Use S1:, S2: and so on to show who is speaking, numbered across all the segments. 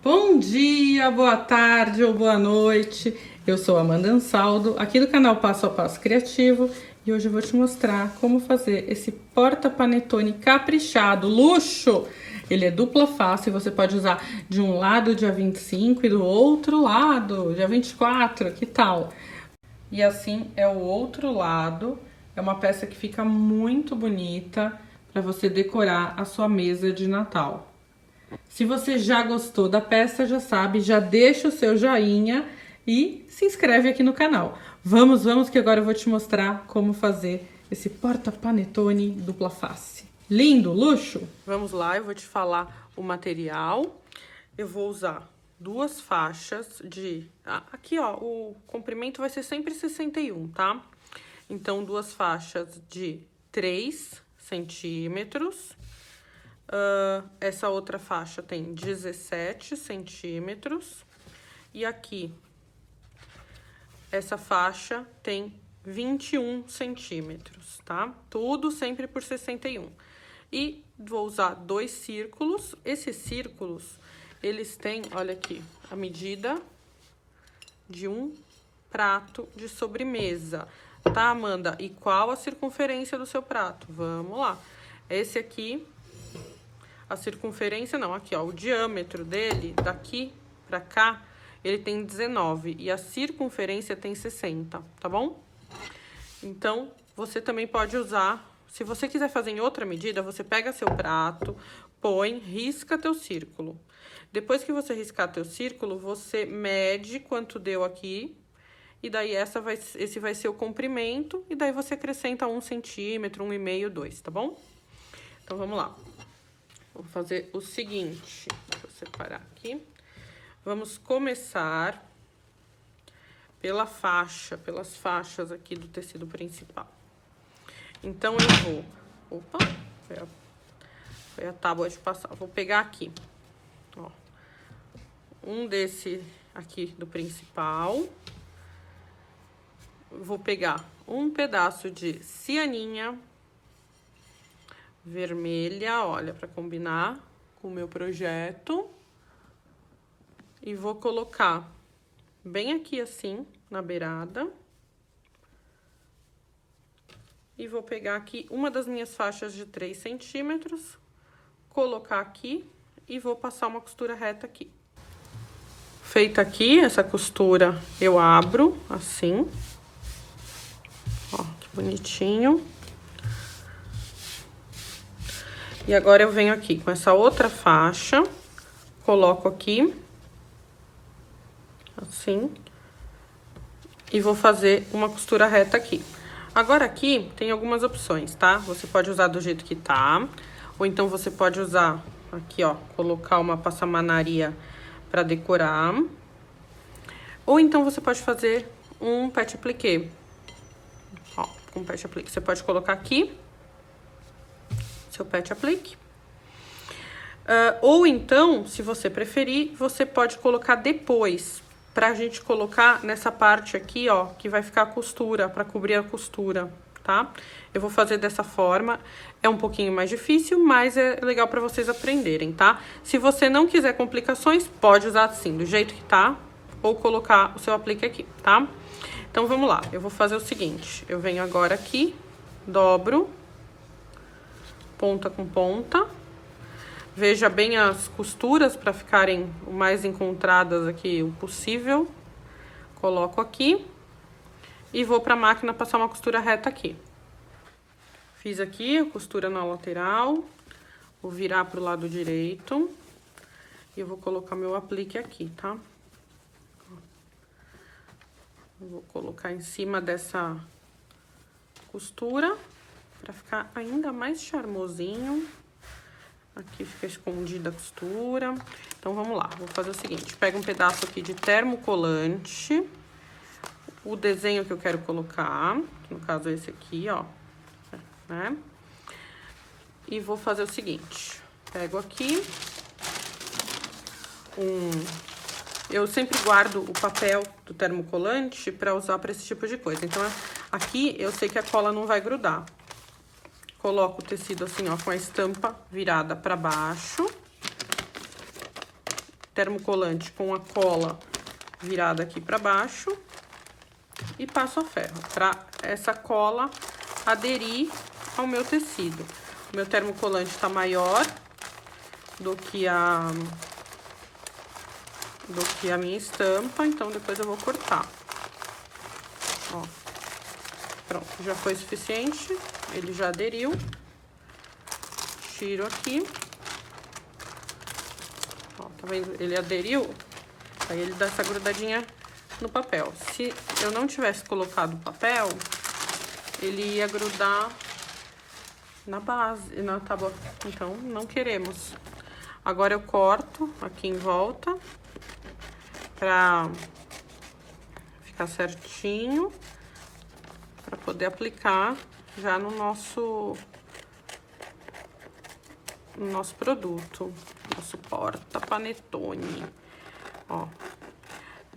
S1: Bom dia, boa tarde ou boa noite. Eu sou Amanda Ansaldo, aqui do canal Passo a Passo Criativo, e hoje eu vou te mostrar como fazer esse porta-panetone caprichado, luxo. Ele é dupla face, você pode usar de um lado dia 25 e do outro lado dia 24, que tal? E assim é o outro lado. É uma peça que fica muito bonita para você decorar a sua mesa de Natal. Se você já gostou da peça, já sabe, já deixa o seu joinha e se inscreve aqui no canal. Vamos que agora eu vou te mostrar como fazer esse porta-panetone dupla face. Lindo, luxo? Vamos lá, eu vou te falar o material. Eu vou usar duas faixas de... aqui, ó, o comprimento vai ser sempre 61, tá? Então, duas faixas de 3 centímetros. Essa outra faixa tem 17 centímetros. E aqui, essa faixa tem 21 centímetros, tá? Tudo sempre por 61. E vou usar 2 círculos. Esses círculos, eles têm, olha aqui, a medida de um prato de sobremesa. Tá, Amanda? E qual a circunferência do seu prato? Vamos lá. Esse aqui... a circunferência não, aqui ó, o diâmetro dele, daqui pra cá, ele tem 19 e a circunferência tem 60, tá bom? Então, você também pode usar, se você quiser fazer em outra medida, você pega seu prato, põe, risca teu círculo. Depois que você riscar teu círculo, você mede quanto deu aqui, e daí esse vai ser o comprimento, e daí você acrescenta 1 centímetro, 1,5, 2, tá bom? Então, vamos lá. Vou fazer o seguinte, deixa eu separar aqui. Vamos começar pelas faixas aqui do tecido principal. Então, eu vou... opa, foi a tábua de passar. Vou pegar aqui, ó, um desse aqui do principal. Vou pegar um pedaço de cianinha vermelha, olha, para combinar com o meu projeto. E vou colocar bem aqui assim, na beirada. E vou pegar aqui uma das minhas faixas de 3 centímetros, colocar aqui e vou passar uma costura reta aqui. Feita aqui essa costura, eu abro assim. Ó, que bonitinho. E agora, eu venho aqui com essa outra faixa, coloco aqui, assim, e vou fazer uma costura reta aqui. Agora, aqui, tem algumas opções, tá? Você pode usar do jeito que tá, ou então você pode usar, aqui, ó, colocar uma passamanaria pra decorar. Ou então, você pode fazer um pet appliqué. Ó, com pet appliqué, você pode colocar aqui seu pet appliqué. Ou então, se você preferir, você pode colocar depois, pra gente colocar nessa parte aqui, ó, que vai ficar a costura, pra cobrir a costura, tá? Eu vou fazer dessa forma, é um pouquinho mais difícil, mas é legal pra vocês aprenderem, tá? Se você não quiser complicações, pode usar assim, do jeito que tá, ou colocar o seu appliqué aqui, tá? Então, vamos lá, eu vou fazer o seguinte, eu venho agora aqui, dobro, ponta com ponta. Veja bem as costuras para ficarem o mais encontradas aqui o possível. Coloco aqui e vou para a máquina passar uma costura reta aqui. Fiz aqui a costura na lateral, vou virar pro lado direito e eu vou colocar meu applique aqui, tá? Eu vou colocar em cima dessa costura para ficar ainda mais charmosinho. Aqui fica escondida a costura. Então, vamos lá. Vou fazer o seguinte. Pego um pedaço aqui de termocolante. O desenho que eu quero colocar. No caso, esse aqui, ó. Né? E vou fazer o seguinte. Pego aqui. Eu sempre guardo o papel do termocolante para usar para esse tipo de coisa. Então, aqui eu sei que a cola não vai grudar. Coloco o tecido assim, ó, com a estampa virada para baixo. termocolante com a cola virada aqui pra baixo e passo a ferro, pra essa cola aderir ao meu tecido. O meu termocolante tá maior do que a minha estampa, então depois eu vou cortar. Ó, pronto, já foi suficiente, ele já aderiu. Tiro aqui. Ó, tá vendo? Ele aderiu, aí ele dá essa grudadinha no papel. Se eu não tivesse colocado o papel, ele ia grudar na base, na tábua. Então, não queremos. Agora eu corto aqui em volta pra ficar certinho, pra poder aplicar já no nosso produto, nosso porta-panetone. Ó,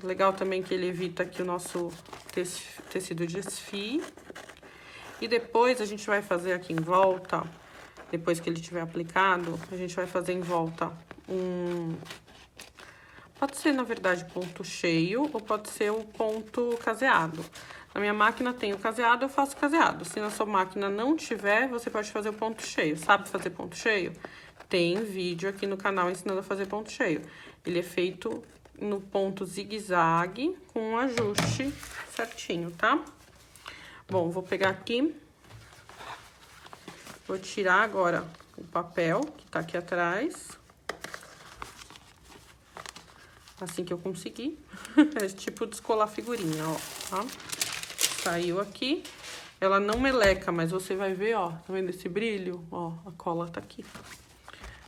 S1: legal também que ele evita que o nosso tecido desfie. E depois a gente vai fazer aqui em volta, depois que ele tiver aplicado, a gente vai fazer em volta pode ser, na verdade, ponto cheio ou pode ser o ponto caseado. Na minha máquina tem o caseado, eu faço caseado. Se na sua máquina não tiver, você pode fazer o ponto cheio. Sabe fazer ponto cheio? Tem vídeo aqui no canal ensinando a fazer ponto cheio. Ele é feito no ponto zigue-zague com um ajuste certinho, tá? Bom, vou pegar aqui, vou tirar agora o papel que tá aqui atrás. Assim que eu conseguir. É tipo descolar figurinha, ó, tá? Saiu aqui. Ela não meleca, mas você vai ver, ó, tá vendo esse brilho? Ó, a cola tá aqui.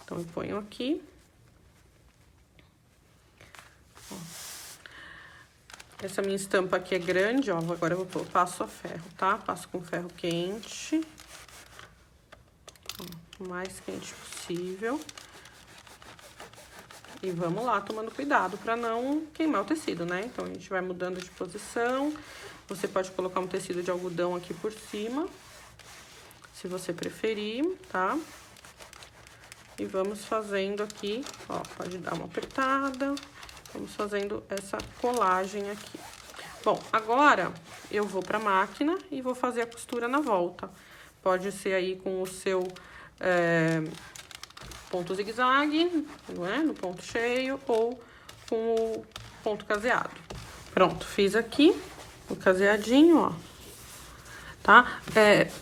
S1: Então, eu ponho aqui. Ó. Essa minha estampa aqui é grande, ó, agora eu passo a ferro, tá? Passo com ferro quente. Ó, o mais quente possível. E vamos lá, tomando cuidado pra não queimar o tecido, né? Então, a gente vai mudando de posição. Você pode colocar um tecido de algodão aqui por cima, se você preferir, tá? E vamos fazendo aqui, ó, pode dar uma apertada. Vamos fazendo essa colagem aqui. Bom, agora eu vou pra máquina e vou fazer a costura na volta. Pode ser aí com o seu ponto zigue-zague, não é? No ponto cheio, ou com o ponto caseado. Pronto, fiz aqui o caseadinho, ó. Tá?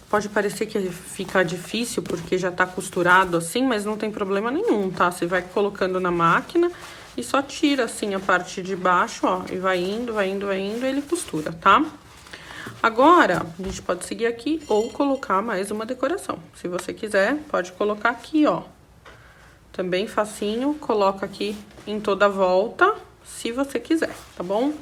S1: Pode parecer que fica difícil porque já tá costurado assim, mas não tem problema nenhum, tá? Você vai colocando na máquina e só tira assim a parte de baixo, ó, e vai indo, vai indo, vai indo, e ele costura, tá? Agora, a gente pode seguir aqui ou colocar mais uma decoração. Se você quiser, pode colocar aqui, ó. Também facinho, coloca aqui em toda a volta, se você quiser, tá bom?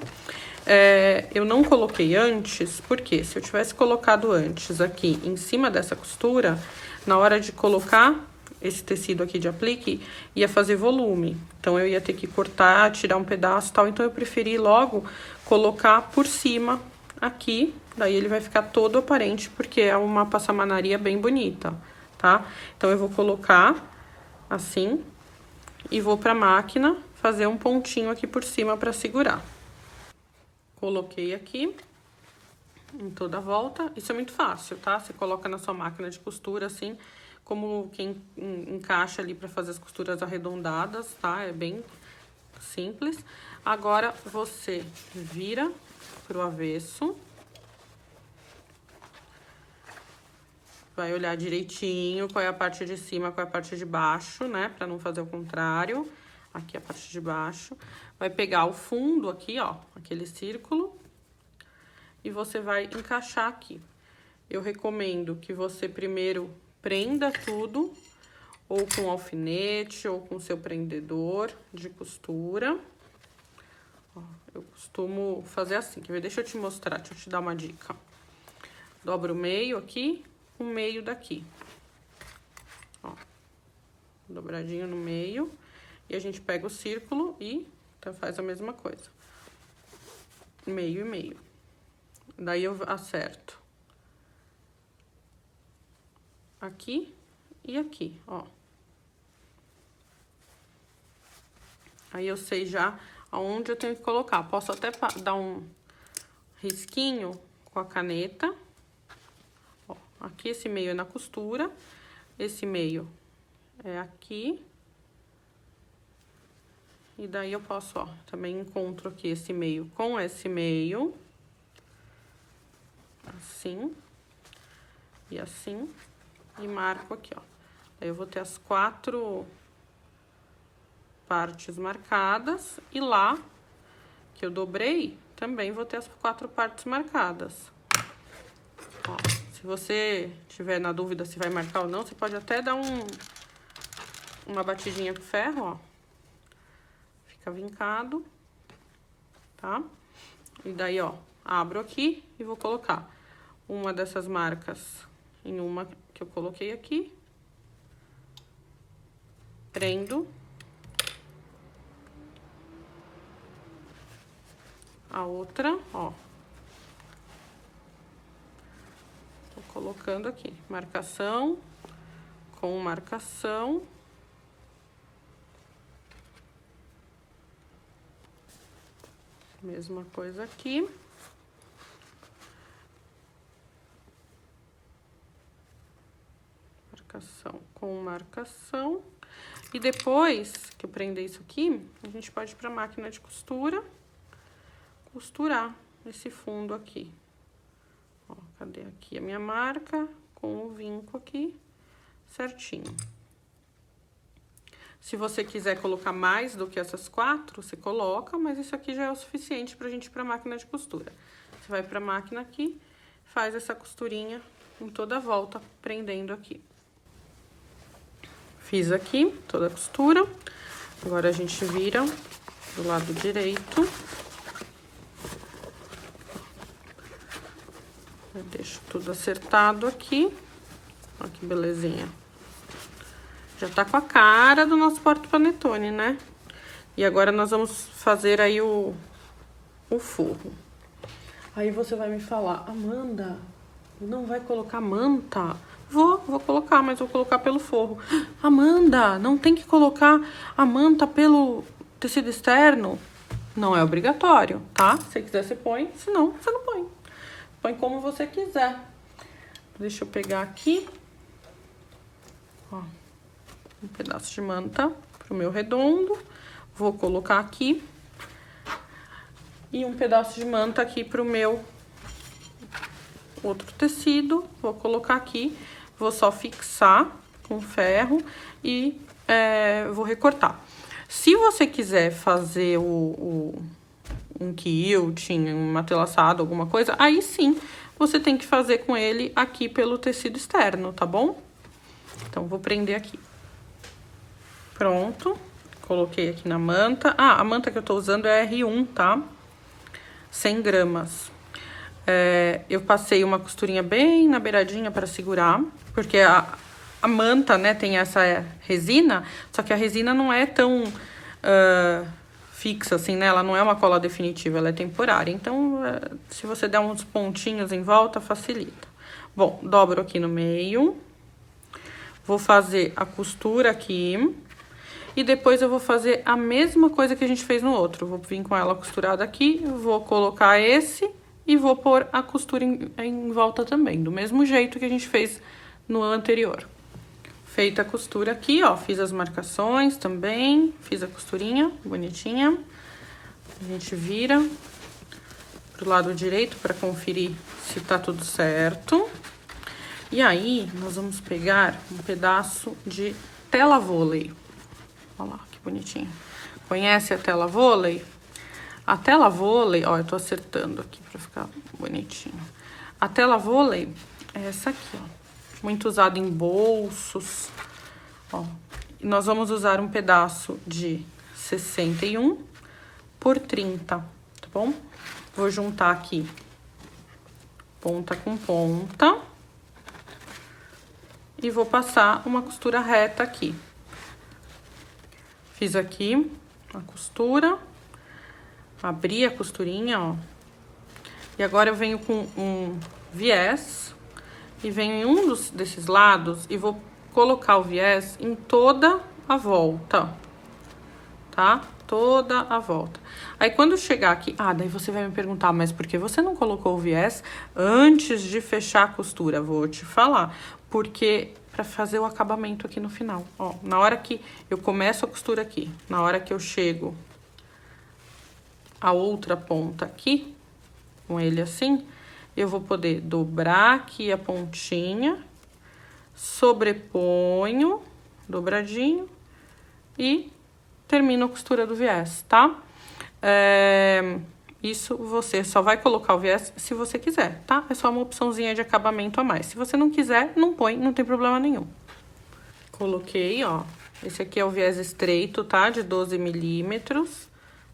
S1: Eu não coloquei antes, porque se eu tivesse colocado antes aqui em cima dessa costura, na hora de colocar esse tecido aqui de aplique, ia fazer volume. Então, eu ia ter que cortar, tirar um pedaço e tal. Então, eu preferi logo colocar por cima aqui. Daí, ele vai ficar todo aparente, porque é uma passamanaria bem bonita, tá? Então, eu vou colocar assim e vou pra máquina fazer um pontinho aqui por cima pra segurar. Coloquei aqui em toda a volta. Isso é muito fácil, tá? Você coloca na sua máquina de costura, assim, como quem encaixa ali pra fazer as costuras arredondadas, tá? É bem simples. Agora, você vira pro avesso. Vai olhar direitinho qual é a parte de cima, qual é a parte de baixo, né? Pra não fazer o contrário. Aqui a parte de baixo. Vai pegar o fundo aqui, ó, aquele círculo. E você vai encaixar aqui. Eu recomendo que você primeiro prenda tudo, ou com alfinete, ou com seu prendedor de costura. Ó, eu costumo fazer assim, quer ver? Deixa eu te mostrar, deixa eu te dar uma dica. Dobra o meio aqui, o meio daqui. Ó, dobradinho no meio. E a gente pega o círculo e então faz a mesma coisa. Meio e meio. Daí eu acerto aqui e aqui, ó. Aí eu sei já aonde eu tenho que colocar. Posso até dar um risquinho com a caneta. Ó, aqui esse meio é na costura, esse meio é aqui. E daí eu posso, ó, também encontro aqui esse meio com esse meio. Assim. E assim. E marco aqui, ó. Aí eu vou ter as 4 partes marcadas. E lá, que eu dobrei, também vou ter as 4 partes marcadas. Ó, se você tiver na dúvida se vai marcar ou não, você pode até dar uma batidinha com ferro, ó. Fica vincado, tá? E daí, ó, abro aqui e vou colocar uma dessas marcas em uma que eu coloquei aqui. Prendo. A outra, ó. Tô colocando aqui, marcação com marcação. Mesma coisa aqui. Marcação com marcação. E depois que eu prender isso aqui, a gente pode ir pra máquina de costura, costurar esse fundo aqui. Ó, cadê aqui a minha marca? Com o vinco aqui, certinho. Se você quiser colocar mais do que essas 4, você coloca, mas isso aqui já é o suficiente pra gente ir pra máquina de costura. Você vai pra máquina aqui, faz essa costurinha em toda a volta, prendendo aqui. Fiz aqui toda a costura. Agora a gente vira do lado direito. Eu deixo tudo acertado aqui. Olha que belezinha. Já tá com a cara do nosso porta-panetone, né? E agora nós vamos fazer aí o forro. Aí você vai me falar, Amanda, não vai colocar manta? Vou colocar, mas vou colocar pelo forro. Amanda, não tem que colocar a manta pelo tecido externo? Não é obrigatório, tá? Se você quiser, você põe, senão você não põe. Põe como você quiser. Deixa eu pegar aqui. Ó, um pedaço de manta pro meu redondo. Vou colocar aqui. E um pedaço de manta aqui pro meu outro tecido. Vou colocar aqui. Vou só fixar com ferro e vou recortar. Se você quiser fazer um quilting, um matelaçado, alguma coisa, aí sim você tem que fazer com ele aqui pelo tecido externo, tá bom? Então, vou prender aqui. Pronto. Coloquei aqui na manta. Ah, a manta que eu tô usando é R1, tá? 100 gramas. Eu passei uma costurinha bem na beiradinha para segurar, porque a manta, né, tem essa resina, só que a resina não é tão fixa assim, né? Ela não é uma cola definitiva, ela é temporária. Então, se você der uns pontinhos em volta, facilita. Bom, dobro aqui no meio. Vou fazer a costura aqui. E depois eu vou fazer a mesma coisa que a gente fez no outro. Vou vir com ela costurada aqui, vou colocar esse e vou pôr a costura em volta também, do mesmo jeito que a gente fez no anterior. Feita a costura aqui, ó, fiz as marcações também, fiz a costurinha bonitinha. A gente vira pro lado direito para conferir se tá tudo certo. E aí, nós vamos pegar um pedaço de tela vôlei. Olha lá, que bonitinho. Conhece a tela vôlei? A tela vôlei, ó, eu tô acertando aqui pra ficar bonitinho. A tela vôlei é essa aqui, ó. Muito usada em bolsos, ó. E nós vamos usar um pedaço de 61 por 30, tá bom? Vou juntar aqui ponta com ponta. E vou passar uma costura reta aqui. Fiz aqui a costura, abri a costurinha, ó. E agora eu venho com um viés e venho em um desses lados e vou colocar o viés em toda a volta, tá? toda a volta. Aí, quando chegar aqui... Ah, daí você vai me perguntar, mas por que você não colocou o viés antes de fechar a costura? Vou te falar. Porque para fazer o acabamento aqui no final. Ó, na hora que eu começo a costura aqui, na hora que eu chego a outra ponta aqui, com ele assim, eu vou poder dobrar aqui a pontinha, sobreponho, dobradinho, e termino a costura do viés, tá? Isso você só vai colocar o viés se você quiser, tá? É só uma opçãozinha de acabamento a mais. Se você não quiser, não põe, não tem problema nenhum. Coloquei, ó. Esse aqui é o viés estreito, tá? De 12 milímetros.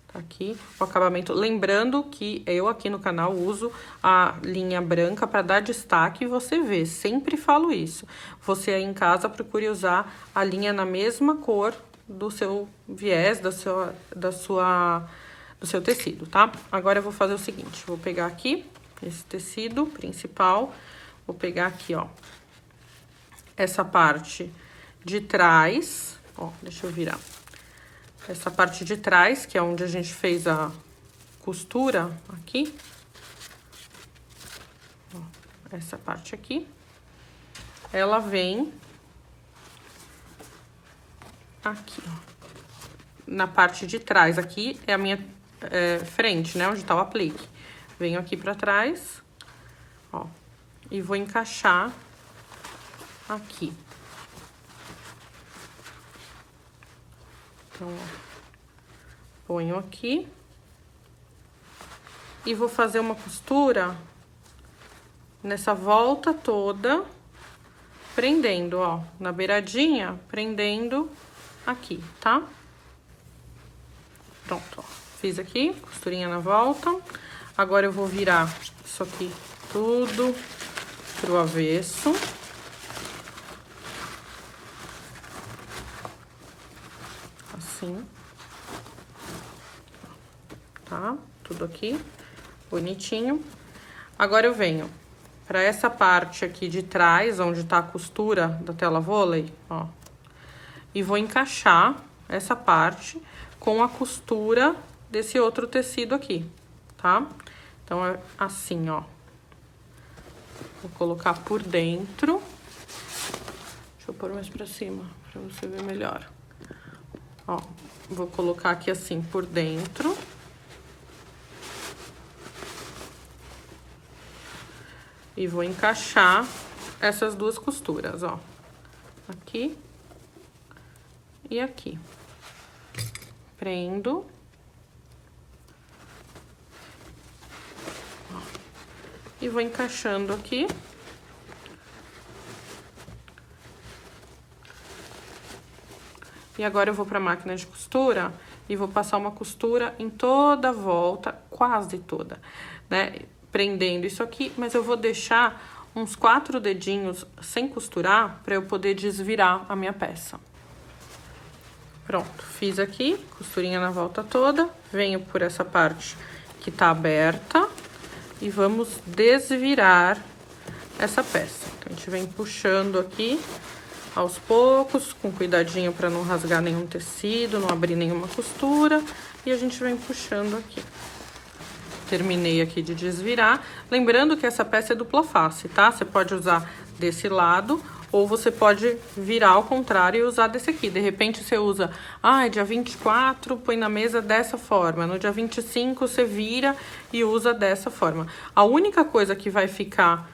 S1: Tá aqui o acabamento. Lembrando que eu aqui no canal uso a linha branca para dar destaque e você vê. Sempre falo isso. Você aí em casa procure usar a linha na mesma cor do seu viés, do seu tecido, tá? Agora eu vou fazer o seguinte, vou pegar aqui esse tecido principal, vou pegar aqui, ó, essa parte de trás, ó, deixa eu virar. Essa parte de trás, que é onde a gente fez a costura aqui. Ó, essa parte aqui. Ela vem aqui, ó. Na parte de trás, aqui é a minha frente, né? Onde tá o aplique. Venho aqui pra trás, ó. E vou encaixar aqui. Então, ó, ponho aqui. E vou fazer uma costura nessa volta toda, prendendo, ó, na beiradinha, prendendo aqui, tá? Pronto, ó. Fiz aqui, costurinha na volta. Agora eu vou virar isso aqui tudo pro avesso. Assim. Tá? Tudo aqui, bonitinho. Agora eu venho pra essa parte aqui de trás, onde tá a costura da tela vôlei, ó. E vou encaixar essa parte com a costura desse outro tecido aqui, tá? Então, é assim, ó. Vou colocar por dentro. Deixa eu pôr mais pra cima, pra você ver melhor. Ó, vou colocar aqui assim, por dentro. E vou encaixar essas duas costuras, ó. Aqui e aqui. Prendo. Ó. E vou encaixando aqui. E agora eu vou pra máquina de costura e vou passar uma costura em toda a volta, quase toda, né? Prendendo isso aqui, mas eu vou deixar uns 4 dedinhos sem costurar pra eu poder desvirar a minha peça. Pronto, fiz aqui, costurinha na volta toda, venho por essa parte que tá aberta e vamos desvirar essa peça. Então, a gente vem puxando aqui aos poucos, com cuidadinho pra não rasgar nenhum tecido, não abrir nenhuma costura, e a gente vem puxando aqui. Terminei aqui de desvirar. Lembrando que essa peça é dupla face, tá? Você pode usar desse lado, ou você pode virar ao contrário e usar desse aqui. De repente, você usa, dia 24, põe na mesa dessa forma. No dia 25, você vira e usa dessa forma. A única coisa que vai ficar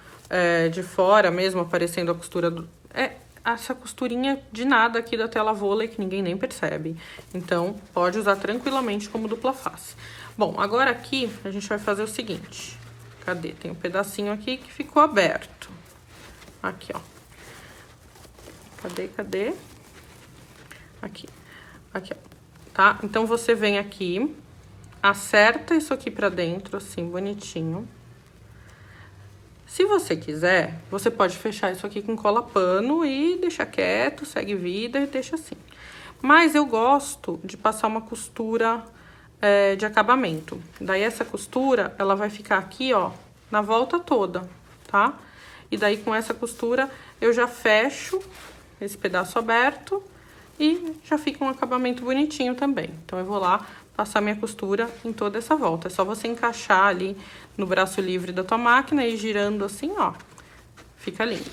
S1: de fora mesmo, aparecendo a costura, é essa costurinha de nada aqui da tela vôlei, que ninguém nem percebe. Então, pode usar tranquilamente como dupla face. Bom, agora aqui a gente vai fazer o seguinte. Cadê? Tem um pedacinho aqui que ficou aberto. Aqui, ó. Cadê? Aqui. Aqui, ó. Tá? Então, você vem aqui, acerta isso aqui pra dentro, assim, bonitinho. Se você quiser, você pode fechar isso aqui com cola pano e deixar quieto, segue vida e deixa assim. Mas eu gosto de passar uma costura de acabamento. Daí, essa costura, ela vai ficar aqui, ó, na volta toda, tá? E daí, com essa costura, eu já fecho esse pedaço aberto e já fica um acabamento bonitinho também. Então, eu vou lá passar minha costura em toda essa volta. É só você encaixar ali no braço livre da tua máquina e girando assim, ó. Fica lindo.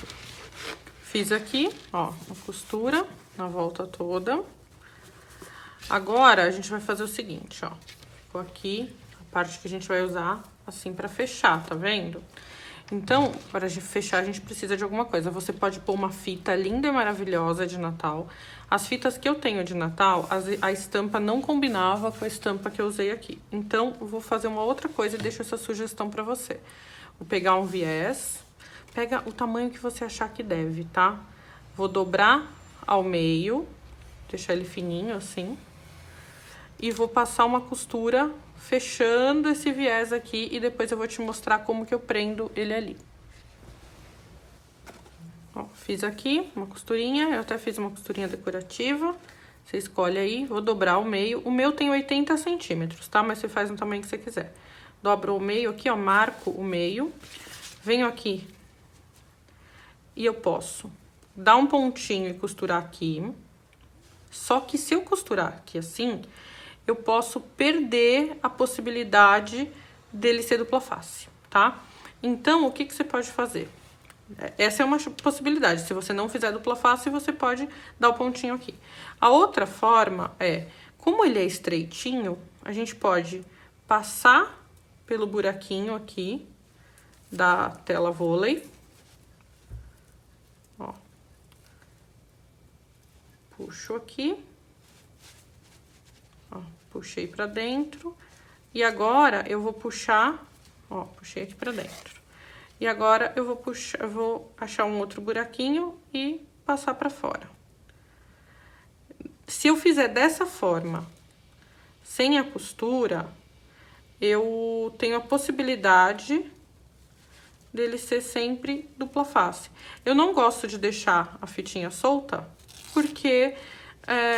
S1: Fiz aqui, ó, uma costura na volta toda. Agora, a gente vai fazer o seguinte, ó. Ficou aqui a parte que a gente vai usar assim pra fechar, tá vendo? Então, para fechar, a gente precisa de alguma coisa. Você pode pôr uma fita linda e maravilhosa de Natal. As fitas que eu tenho de Natal, a estampa não combinava com a estampa que eu usei aqui. Então, eu vou fazer uma outra coisa e deixo essa sugestão pra você. Vou pegar um viés, pega o tamanho que você achar que deve, tá? Vou dobrar ao meio, deixar ele fininho assim. E vou passar uma costura fechando esse viés aqui e depois eu vou te mostrar como que eu prendo ele ali. Ó, fiz aqui uma costurinha, eu até fiz uma costurinha decorativa. Você escolhe aí, vou dobrar o meio. O meu tem 80 centímetros, tá? Mas você faz no tamanho que você quiser. Dobro o meio aqui, ó, marco o meio. Venho aqui e eu posso dar um pontinho e costurar aqui. Só que se eu costurar aqui assim, eu posso perder a possibilidade dele ser dupla face, tá? Então, o que que você pode fazer? Essa é uma possibilidade. Se você não fizer dupla face, você pode dar o pontinho aqui. A outra forma é, como ele é estreitinho, a gente pode passar pelo buraquinho aqui da tela vôlei. Ó. Puxo aqui. Ó, puxei pra dentro. E agora, eu vou puxar... Ó, puxei aqui pra dentro. E agora, eu vou achar um outro buraquinho e passar pra fora. Se eu fizer dessa forma, sem a costura, eu tenho a possibilidade dele ser sempre dupla face. Eu não gosto de deixar a fitinha solta, porque...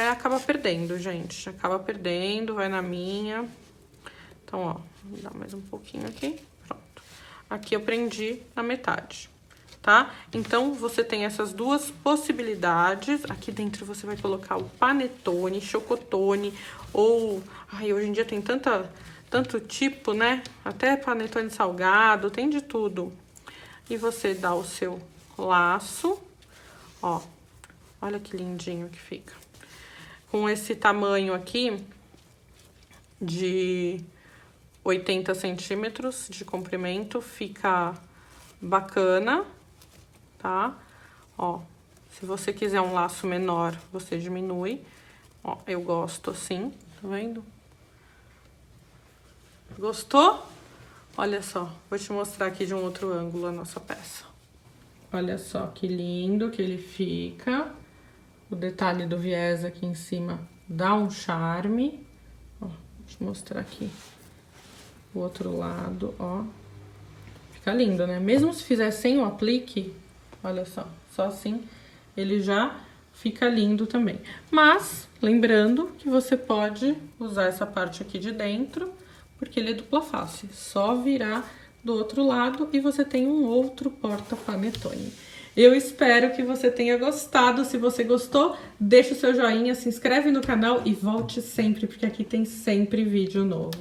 S1: acaba perdendo, gente. Acaba perdendo, vai na minha. Então, ó, vou dar mais um pouquinho aqui. Pronto. Aqui eu prendi a metade, tá? Então, você tem essas duas possibilidades. Aqui dentro você vai colocar o panetone, chocotone, ou... Ai, hoje em dia tem tanto tipo, né? Até panetone salgado, tem de tudo. E você dá o seu laço, ó. Olha que lindinho que fica. Com esse tamanho aqui de 80 centímetros de comprimento, fica bacana, tá? Ó, se você quiser um laço menor, você diminui. Ó, eu gosto assim, tá vendo? Gostou? Olha só, vou te mostrar aqui de um outro ângulo a nossa peça. Olha só que lindo que ele fica. O detalhe do viés aqui em cima dá um charme. Ó, deixa eu mostrar aqui o outro lado, ó. Fica lindo, né? Mesmo se fizer sem o aplique, olha só assim, ele já fica lindo também. Mas, lembrando que você pode usar essa parte aqui de dentro, porque ele é dupla face. Só virar do outro lado e você tem um outro porta-panetone. Eu espero que você tenha gostado. Se você gostou, deixa o seu joinha, se inscreve no canal e volte sempre, porque aqui tem sempre vídeo novo.